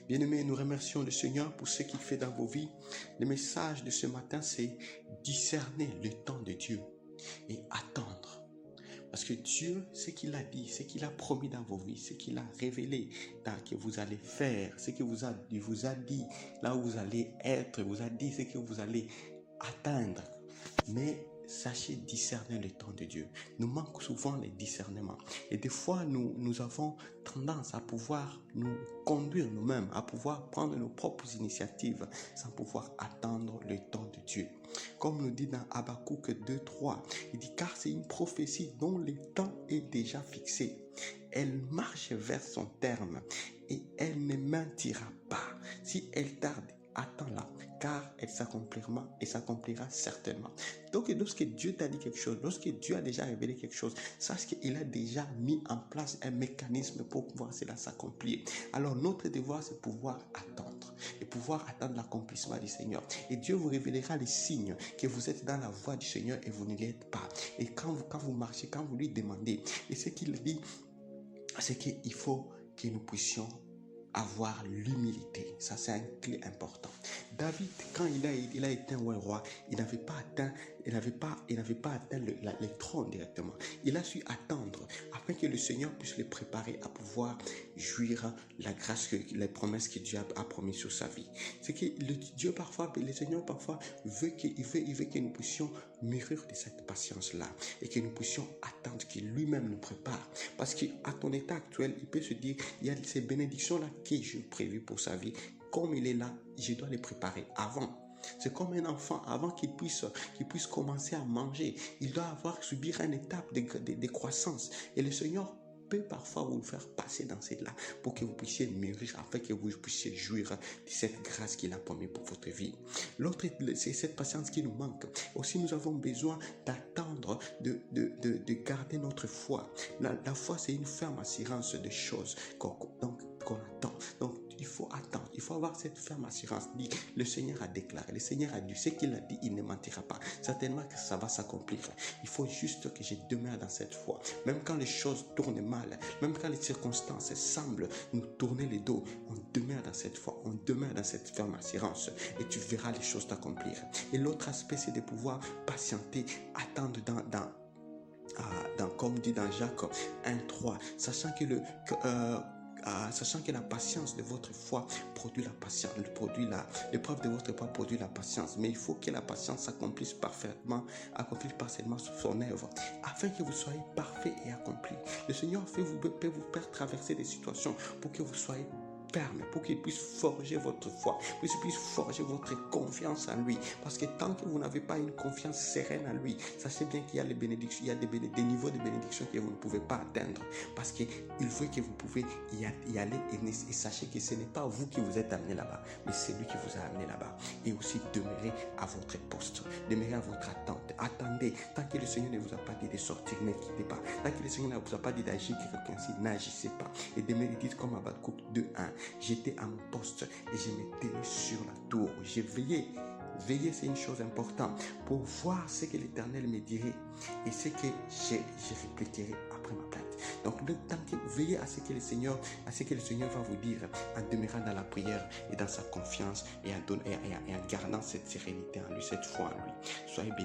Bien-aimés, nous remercions le Seigneur pour ce qu'il fait dans vos vies. Le message de ce matin, c'est discerner le temps de Dieu et attendre. Parce que Dieu, ce qu'il a dit, ce qu'il a promis dans vos vies, ce qu'il a révélé que vous allez faire, ce qu'il vous a dit, là où vous allez être, vous a dit ce que vous allez atteindre. Mais sachez discerner le temps de Dieu. Nous manque souvent les discernements. Et des fois, nous avons tendance à pouvoir nous conduire nous-mêmes, à pouvoir prendre nos propres initiatives sans pouvoir attendre le temps de Dieu. Comme nous dit dans Habakkuk 2:3, il dit car c'est une prophétie dont le temps est déjà fixé. Elle marche vers son terme et elle ne mentira pas. Si elle tarde, attends-la, car elle s'accomplira certainement. Donc, lorsque Dieu t'a dit quelque chose, lorsque Dieu a déjà révélé quelque chose, sache qu'il a déjà mis en place un mécanisme pour pouvoir cela s'accomplir. Alors, notre devoir, c'est pouvoir attendre et pouvoir attendre l'accomplissement du Seigneur. Et Dieu vous révélera les signes que vous êtes dans la voie du Seigneur et vous ne l'êtes pas. Et quand vous marchez, quand vous lui demandez, et ce qu'il dit, c'est qu'il faut que nous puissions avoir l'humilité. Ça, c'est un clé important. David, quand il a été un roi, il n'avait pas atteint le trône directement. Il a su attendre afin que le Seigneur puisse le préparer à pouvoir jouir la grâce, les promesses que Dieu a promis sur sa vie. C'est que le Seigneur parfois veut que nous puissions mûrir de cette patience-là et que nous puissions attendre qu'il lui-même nous prépare. Parce qu'à ton état actuel, il peut se dire, il y a ces bénédictions-là que j'ai prévues pour sa vie. Comme il est là, je dois les préparer avant. C'est comme un enfant, avant qu'il puisse commencer à manger, il doit subir une étape de croissance. Et le Seigneur peut parfois vous faire passer dans celle-là pour que vous puissiez mûrir, afin que vous puissiez jouir de cette grâce qu'il a promis pour votre vie. L'autre, c'est cette patience qui nous manque. Aussi, nous avons besoin d'attendre, de garder notre foi. La foi, c'est une ferme assurance de choses qu'on attend. Donc, il faut attendre, il faut avoir cette ferme assurance. Dit, le Seigneur a déclaré, le Seigneur a dit, ce qu'il a dit, il ne mentira pas. Certainement que ça va s'accomplir. Il faut juste que je demeure dans cette foi. Même quand les choses tournent mal, même quand les circonstances semblent nous tourner les dos, on demeure dans cette foi, on demeure dans cette ferme assurance et tu verras les choses t'accomplir. Et l'autre aspect, c'est de pouvoir patienter, attendre comme dit dans Jacques 1:3, sachant que la patience de votre foi produit la patience, l'épreuve de votre foi produit la patience. Mais il faut que la patience accomplisse parfaitement son œuvre, afin que vous soyez parfait et accompli. Le Seigneur peut vous faire traverser des situations pour que vous soyez ferme, pour qu'il puisse forger votre foi, pour qu'il puisse forger votre confiance en lui. Parce que tant que vous n'avez pas une confiance sereine en lui, sachez bien qu'il y a les bénédictions, il y a des niveaux de bénédiction que vous ne pouvez pas atteindre. Parce qu'il veut que vous pouvez y aller et sachez que ce n'est pas vous qui vous êtes amené là-bas, mais c'est lui qui vous a amené là-bas. Et aussi demeurez à votre poste, demeurez à votre attente. Attendez, tant que le Seigneur ne vous a pas dit de sortir, ne quittez pas. Tant que le Seigneur ne vous a pas dit d'agir quelqu'un ainsi, n'agissez pas. Et demeurez, dites comme Habakkuk 2:1. J'étais à mon poste et je me tenais sur la tour. J'ai veillé. Veiller, c'est une chose importante pour voir ce que l'Éternel me dirait et ce que je répliquerai après ma plainte. Donc, veillez à ce que le Seigneur va vous dire en demeurant dans la prière et dans sa confiance et en gardant cette sérénité en lui, cette foi en lui. Soyez bénis.